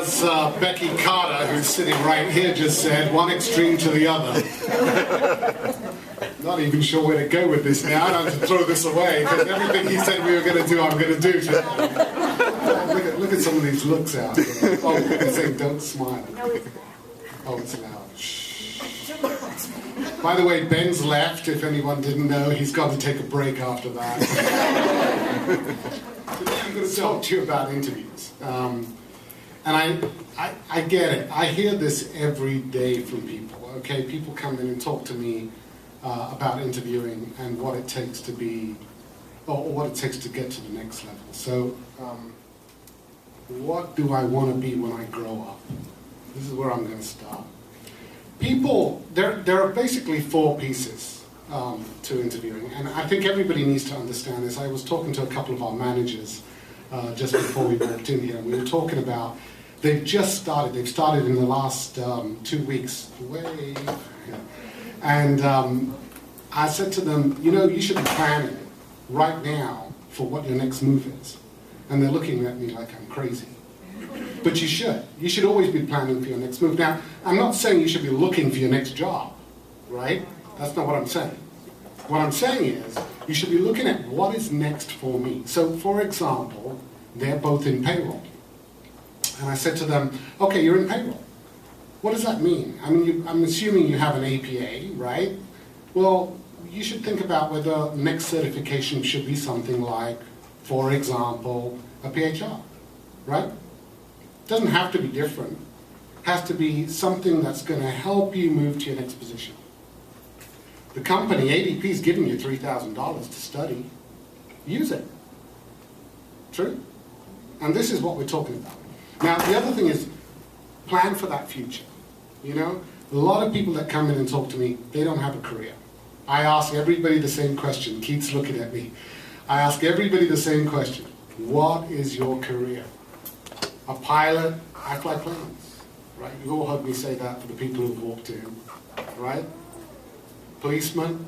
as Becky Carter, who's sitting right here, just said, one extreme to the other. Not even sure where to go with this now. I don't have to throw this away, because everything he said we were going to do, I'm going to do today. Look at some of these looks out. Oh, he's saying don't smile. Oh, it's loud. Shh. By the way, Ben's left, if anyone didn't know. He's got to take a break after that. Today I'm going to talk to you about interviews. And I get it. I hear this every day from people. Okay, people come in and talk to me about interviewing and what it takes to be, or what it takes to get to the next level. So, what do I want to be when I grow up? This is where I'm going to start. People, there are basically 4 pieces to interviewing, and I think everybody needs to understand this. I was talking to a couple of our managers just before we walked in here, and we were talking about, they've started in the last 2 weeks, and I said to them, you know, you should be planning right now for what your next move is. And they're looking at me like I'm crazy. But you should. You should always be planning for your next move. Now, I'm not saying you should be looking for your next job, right? That's not what I'm saying. What I'm saying is, you should be looking at what is next for me. So, for example, they're both in payroll. And I said to them, okay, you're in payroll. What does that mean? I mean, I'm assuming you have an APA, right? Well, you should think about whether next certification should be something like, for example, a PHR, right? It doesn't have to be different. It has to be something that's going to help you move to your next position. The company, ADP, is giving you $3,000 to study. Use it. True? And this is what we're talking about. Now, the other thing is, plan for that future. You know, a lot of people that come in and talk to me, they don't have a career. I ask everybody the same question. Keith's looking at me. I ask everybody the same question. What is your career? A pilot, I fly planes, right? You've all heard me say that for the people who've walked in, right? Policeman,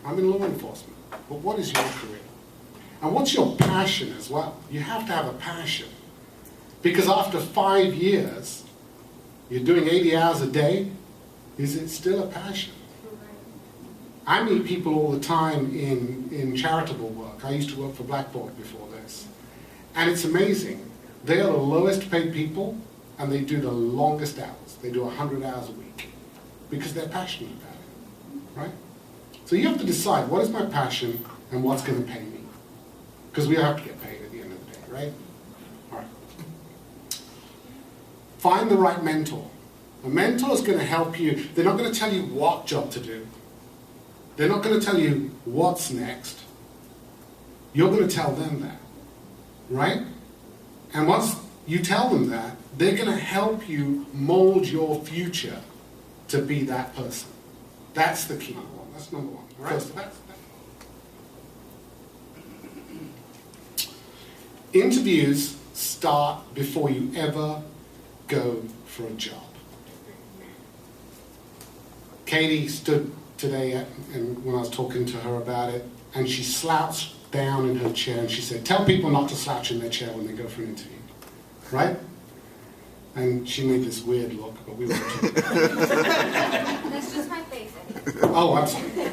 I'm in law enforcement. But what is your career? And what's your passion as well? You have to have a passion. Because after 5 years, you're doing 80 hours a day, is it still a passion? I meet people all the time in charitable work. I used to work for Blackboard before this. And it's amazing. They are the lowest paid people, and they do the longest hours. They do 100 hours a week because they're passionate about it, right? So you have to decide, what is my passion and what's going to pay me? Because we have to get paid at the end of the day, right? All right. Find the right mentor. A mentor is going to help you. They're not going to tell you what job to do. They're not going to tell you what's next. You're going to tell them that, right? And once you tell them that, they're going to help you mold your future to be that person. That's the key. That's number one. All right? Interviews start before you ever go for a job. Katie stood today and when I was talking to her about it, and she slouched down in her chair and she said, tell people not to slouch in their chair when they go for an interview, right? And she made this weird look, but we won't. That's just my face. Oh, I'm sorry.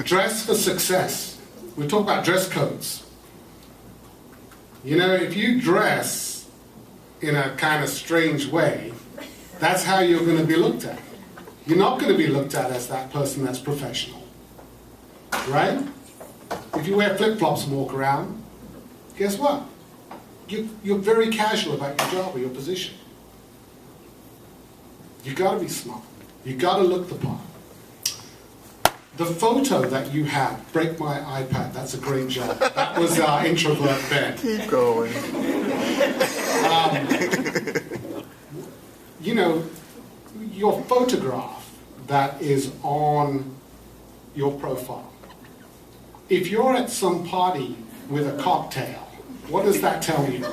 Dress for success. We talk about dress codes. You know, if you dress in a kind of strange way, that's how you're going to be looked at. You're not going to be looked at as that person that's professional, right? If you wear flip-flops and walk around, guess what? You're very casual about your job or your position. You've got to be smart. You've got to look the part. The photo that you have, break my iPad, that's a great job. That was our introvert Ben. Keep going. You know, your photograph that is on your profile. If you're at some party with a cocktail, what does that tell you?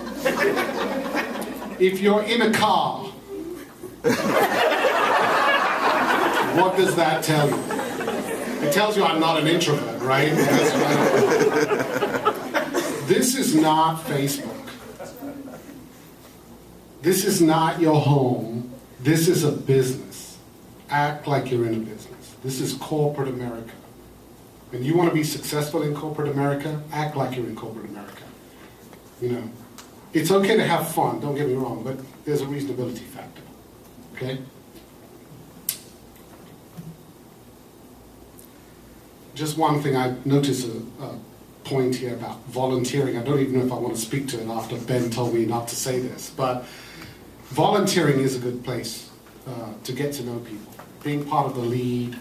If you're in a car, what does that tell you? It tells you I'm not an introvert, right? This is not Facebook. This is not your home. This is a business. Act like you're in a business. This is corporate America. And you want to be successful in corporate America, act like you're in corporate America. You know, it's okay to have fun, don't get me wrong, but there's a reasonability factor, okay? Just one thing, I noticed a point here about volunteering. I don't even know if I want to speak to it after Ben told me not to say this, but volunteering is a good place to get to know people. Being part of the lead,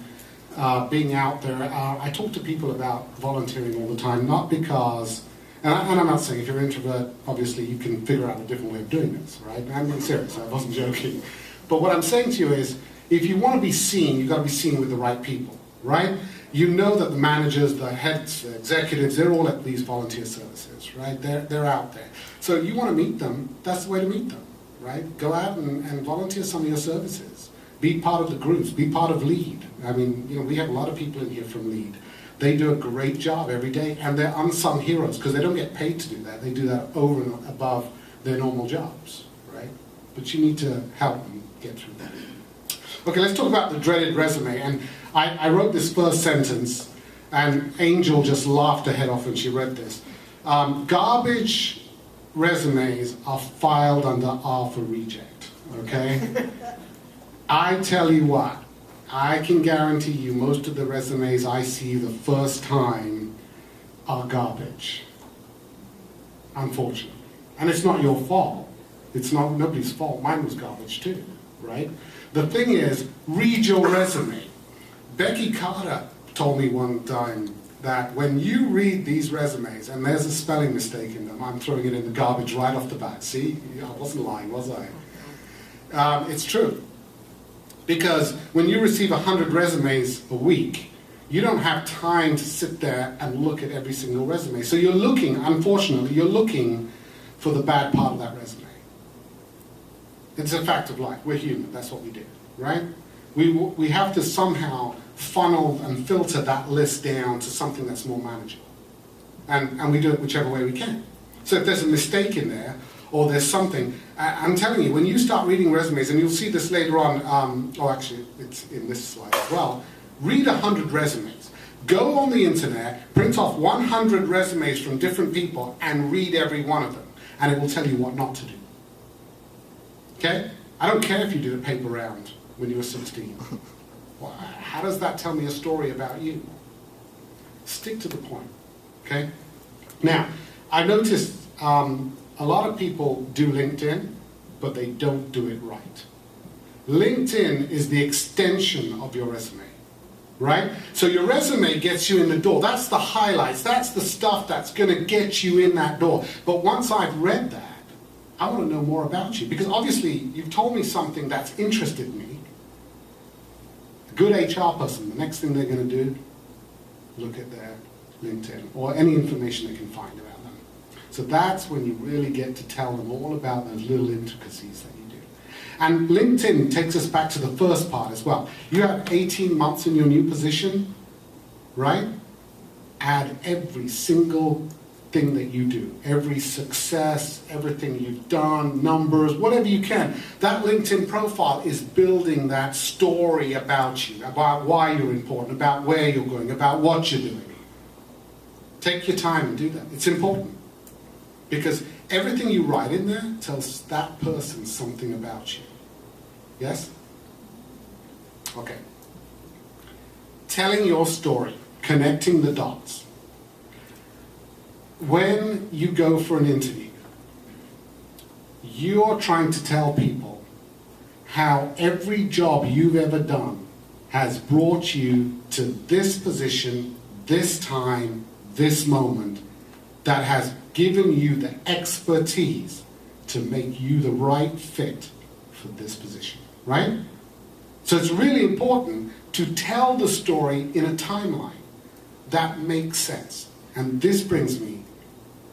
being out there. I talk to people about volunteering all the time, not because, and I'm not saying if you're an introvert, obviously you can figure out a different way of doing this, right? I'm being serious, I wasn't joking. But what I'm saying to you is, if you want to be seen, you've got to be seen with the right people, right? You know that the managers, the heads, the executives, they're all at these volunteer services, right? They're out there. So you want to meet them, that's the way to meet them, right? Go out and volunteer some of your services. Be part of the groups, be part of LEAD. I mean, you know, we have a lot of people in here from LEAD. They do a great job every day, and they're unsung heroes because they don't get paid to do that. They do that over and above their normal jobs, right? But you need to help them get through that. Okay, let's talk about the dreaded resume. And I wrote this first sentence, and Angel just laughed her head off when she read this. Garbage resumes are filed under R for reject, okay? I tell you what, I can guarantee you most of the resumes I see the first time are garbage, unfortunately. And it's not your fault. It's not nobody's fault. Mine was garbage too, right? The thing is, read your resume. Becky Carter told me one time that when you read these resumes and there's a spelling mistake in them, I'm throwing it in the garbage right off the bat. See, I wasn't lying, was I? It's true. Because when you receive 100 resumes a week, you don't have time to sit there and look at every single resume. So you're looking, unfortunately, you're looking for the bad part of that resume. It's a fact of life. We're human. That's what we do, right? We have to somehow funnel and filter that list down to something that's more manageable. And we do it whichever way we can. So if there's a mistake in there, or there's something, I'm telling you, when you start reading resumes, and you'll see this later on, oh actually, it's in this slide as well, read 100 resumes. Go on the internet, print off 100 resumes from different people, and read every one of them. And it will tell you what not to do. Okay? I don't care if you did a paper round when you were 16. Well, how does that tell me a story about you? Stick to the point, okay? Now, I noticed a lot of people do LinkedIn, but they don't do it right. LinkedIn is the extension of your resume, right? So your resume gets you in the door. That's the highlights. That's the stuff that's going to get you in that door. But once I've read that, I want to know more about you. Because obviously, you've told me something that's interested me. A good HR person, the next thing they're going to do, look at their LinkedIn or any information they can find about them. So that's when you really get to tell them all about those little intricacies that you do. And LinkedIn takes us back to the first part as well. You have 18 months in your new position, right? Add every single thing that you do, every success, everything you've done, numbers, whatever you can. That LinkedIn profile is building that story about you, about why you're important, about where you're going, about what you're doing. Take your time and do that. It's important. Because everything you write in there tells that person something about you. Yes? Okay. Telling your story, connecting the dots. When you go for an interview, you're trying to tell people how every job you've ever done has brought you to this position, this time, this moment, that has given you the expertise to make you the right fit for this position, right? So it's really important to tell the story in a timeline that makes sense. And this brings me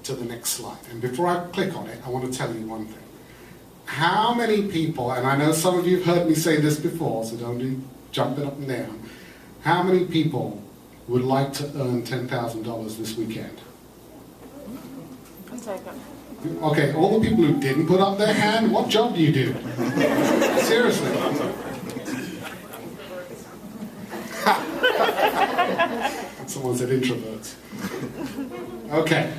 to the next slide. And before I click on it, I want to tell you one thing. How many people, and I know some of you have heard me say this before, so don't be jumping up and down. How many people would like to earn $10,000 this weekend? I'll take it. Okay, all the people who didn't put up their hand, what job do you do? Seriously. Someone said introverts. Okay.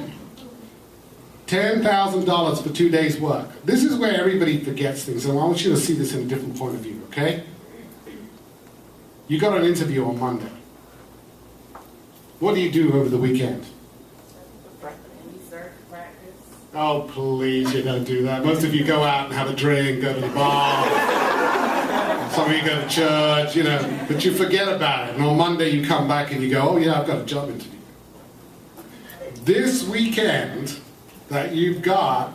$10,000 for 2 days' work. This is where everybody forgets things, and I want you to see this in a different point of view, okay? You got an interview on Monday. What do you do over the weekend? Oh, please, you don't do that. Most of you go out and have a drink, go to the bar. Some of you go to church, but you forget about it. And on Monday you come back and you go, oh yeah, I've got a job interview. This weekend that you've got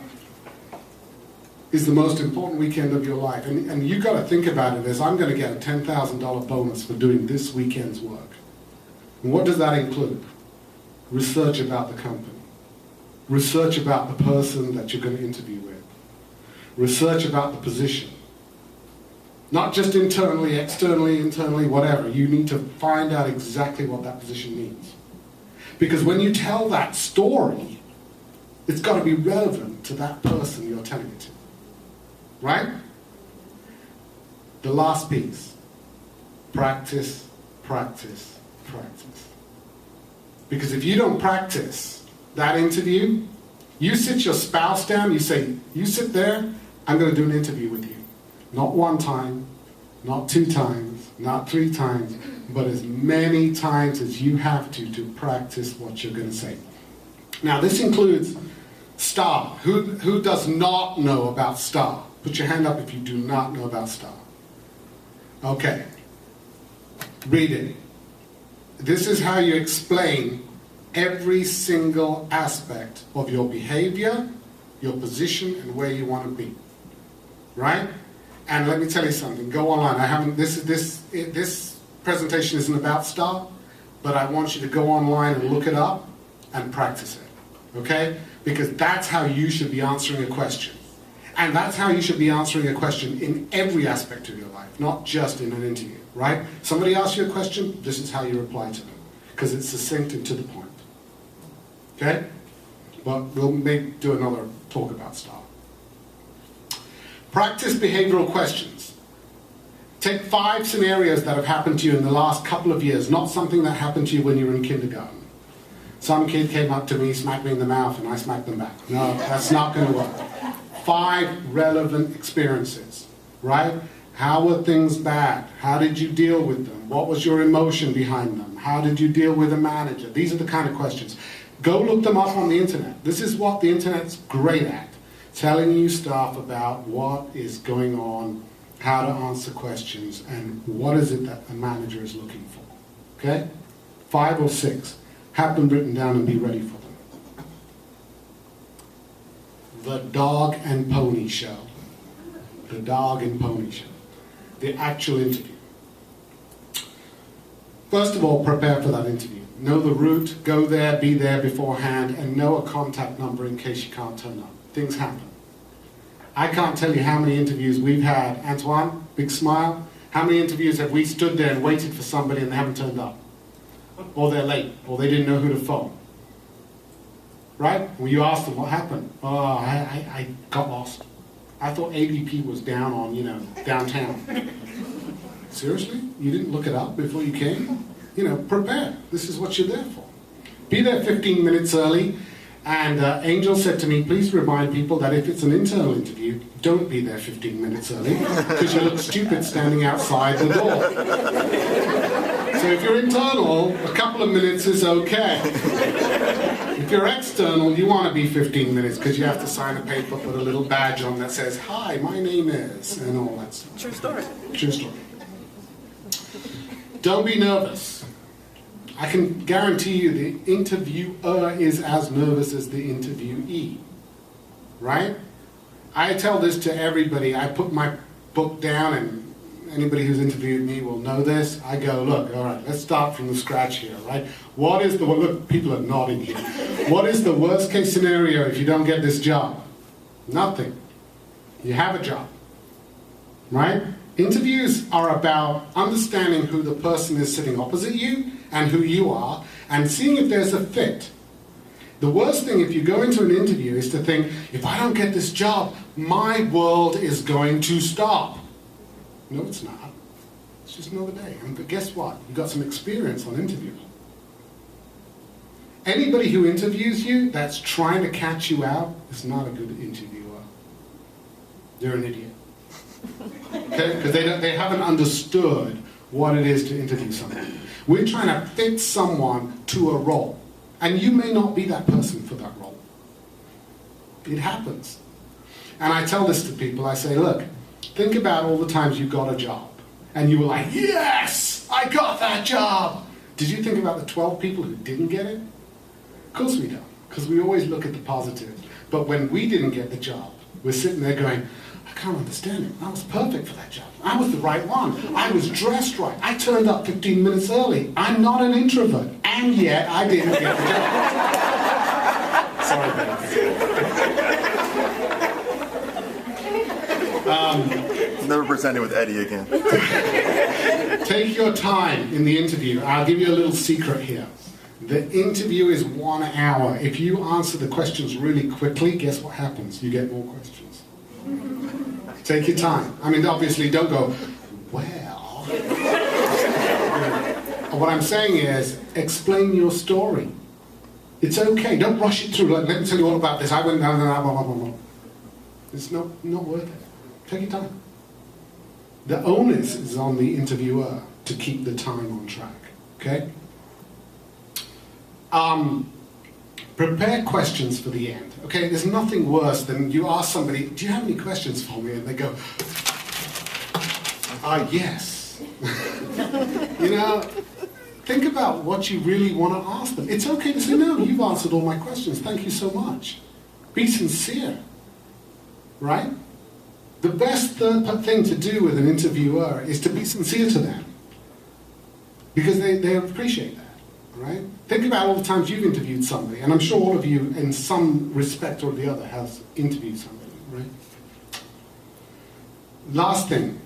is the most important weekend of your life. And you've got to think about it as I'm going to get a $10,000 bonus for doing this weekend's work. And what does that include? Research about the company. Research about the person that you're going to interview with. Research about the position. Not just internally, externally, whatever. You need to find out exactly what that position means. Because when you tell that story, it's got to be relevant to that person you're telling it to. Right? The last piece. Practice, practice, practice. Because if you don't practice that interview, you sit your spouse down, you say, you sit there, I'm going to do an interview with you. Not one time, not 2 times, not 3 times, but as many times as you have to practice what you're going to say. Now this includes STAR. Who does not know about STAR? Put your hand up if you do not know about STAR. Okay. Read it. This is how you explain every single aspect of your behavior, your position, and where you want to be. Right? And let me tell you something. Go online. This presentation isn't about STAR, but I want you to go online and look it up and practice it. Okay? Because that's how you should be answering a question. And that's how you should be answering a question in every aspect of your life, not just in an interview. Right? Somebody asks you a question, this is how you reply to them. Because it's succinct and to the point. Okay? But we'll maybe do another talk about STAR. Practice behavioral questions. Take 5 scenarios that have happened to you in the last couple of years, not something that happened to you when you were in kindergarten. Some kid came up to me, smacked me in the mouth, and I smacked them back. No, that's not going to work. 5 relevant experiences, right? How were things bad? How did you deal with them? What was your emotion behind them? How did you deal with a manager? These are the kind of questions. Go look them up on the internet. This is what the internet's great at. Telling you stuff about what is going on, how to answer questions, and what is it that a manager is looking for. Okay? 5 or 6. Have them written down and be ready for them. The Dog and Pony Show. The Dog and Pony Show. The actual interview. First of all, prepare for that interview. Know the route, go there, be there beforehand, and know a contact number in case you can't turn up. Things happen. I can't tell you how many interviews we've had. Antoine, big smile. How many interviews have we stood there and waited for somebody and they haven't turned up? Or they're late, or they didn't know who to phone. Right? When you ask them what happened, oh, I got lost. I thought ADP was down on, downtown. Seriously? You didn't look it up before you came? Prepare. This is what you're there for. Be there 15 minutes early. And Angel said to me, please remind people that if it's an internal interview, don't be there 15 minutes early, because you look stupid standing outside the door. So if you're internal, a couple of minutes is okay. If you're external, you want to be 15 minutes, because you have to sign a paper, put a little badge on that says, hi, my name is, and all that stuff. True story. True story. Don't be nervous. I can guarantee you the interviewer is as nervous as the interviewee, right? I tell this to everybody. I put my book down, and anybody who's interviewed me will know this. I go, look, all right, let's start from the scratch here, right? What is the, look, people are nodding here. What is the worst case scenario if you don't get this job? Nothing. You have a job, right? Interviews are about understanding who the person is sitting opposite you and who you are, and seeing if there's a fit. The worst thing if you go into an interview is to think, if I don't get this job, my world is going to stop. No, it's not. It's just another day. But guess what? You've got some experience on interviewing. Anybody who interviews you that's trying to catch you out is not a good interviewer. They're an idiot. Okay? Because they haven't understood what it is to interview someone. We're trying to fit someone to a role. And you may not be that person for that role. It happens. And I tell this to people, I say, look, think about all the times you got a job. And you were like, yes, I got that job. Did you think about the 12 people who didn't get it? Of course we don't, because we always look at the positives. But when we didn't get the job, we're sitting there going, I can't understand it. I was perfect for that job. I was the right one. I was dressed right. I turned up 15 minutes early. I'm not an introvert. And yet I didn't get the job. Sorry, baby. Never presenting with Eddie again. Take your time in the interview. I'll give you a little secret here. The interview is 1 hour. If you answer the questions really quickly, guess what happens? You get more questions. Take your time. I mean, obviously, don't go, well. What I'm saying is, explain your story. It's okay. Don't rush it through. Like, let me tell you all about this. I went down and blah, blah, blah, blah. It's not worth it. Take your time. The onus is on the interviewer to keep the time on track. Okay? Prepare questions for the end. Okay, there's nothing worse than you ask somebody, do you have any questions for me? And they go, yes. You know, think about what you really want to ask them. It's okay to say, no, you've answered all my questions. Thank you so much. Be sincere, right? The best thing to do with an interviewer is to be sincere to them, because they appreciate that. Right? Think about all the times you've interviewed somebody, and I'm sure all of you, in some respect or the other, have interviewed somebody, right? Last thing.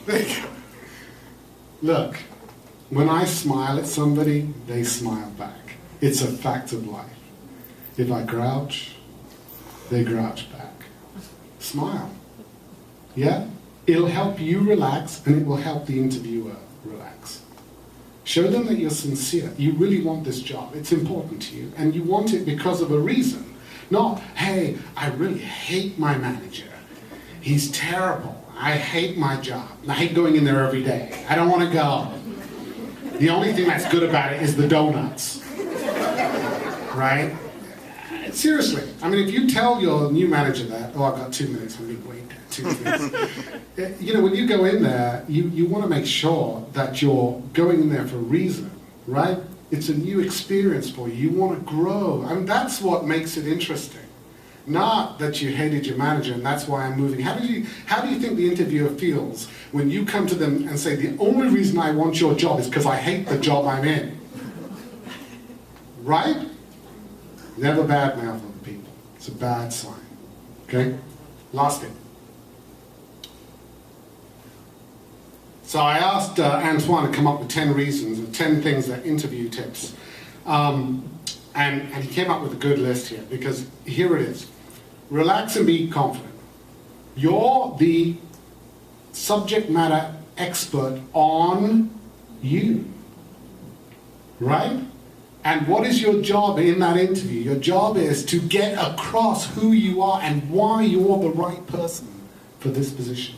There you go. Look, when I smile at somebody, they smile back. It's a fact of life. If I grouch, they grouch back. Smile. Yeah? It'll help you relax, and it will help the interviewer relax. Show them that you're sincere. You really want this job. It's important to you, and you want it because of a reason. Not, hey, I really hate my manager. He's terrible. I hate my job. I hate going in there every day. I don't want to go. The only thing that's good about it is the donuts. Right? Seriously. I mean, if you tell your new manager that, oh, I've got 2 minutes, I'm being waited. 2 minutes. You know, when you go in there, you want to make sure that you're going in there for a reason, right? It's a new experience for you. You want to grow. I mean, that's what makes it interesting. Not that you hated your manager and that's why I'm moving. How do you think the interviewer feels when you come to them and say, the only reason I want your job is because I hate the job I'm in? Right? Never badmouth other people. It's a bad sign. Okay? Last thing. So I asked Antoine to come up with 10 reasons, or 10 things that interview tips. And he came up with a good list here, because here it is. Relax and be confident. You're the subject matter expert on you, right? And what is your job in that interview? Your job is to get across who you are and why you're the right person for this position.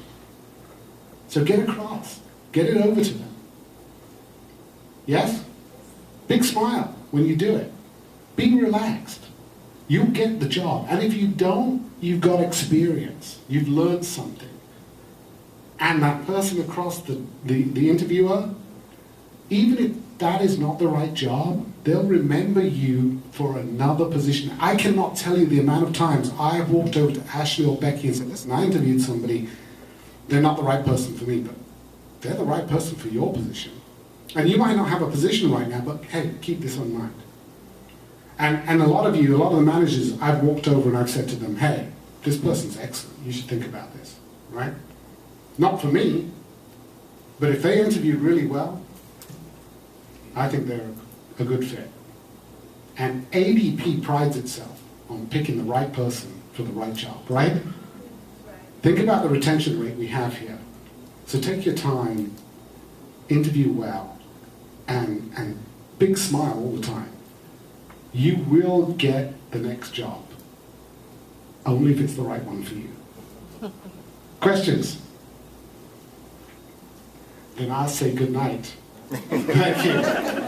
So get across. Get it over to them. Yes? Big smile when you do it. Be relaxed. You'll get the job. And if you don't, you've got experience. You've learned something. And that person across the interviewer, even if that is not the right job, they'll remember you for another position. I cannot tell you the amount of times I've walked over to Ashley or Becky and said, listen, I interviewed somebody, they're not the right person for me, but they're the right person for your position. And you might not have a position right now, but hey, keep this in mind. And a lot of you, a lot of the managers, I've walked over and I've said to them, hey, this person's excellent, you should think about this, right? Not for me, But if they interviewed really well, I think they're a good fit. And ADP prides itself on picking the right person for the right job, right? Think about the retention rate we have here. So take your time, interview well, and big smile all the time. You will get the next job, only if it's the right one for you. Questions? Then I'll say good night. Thank you.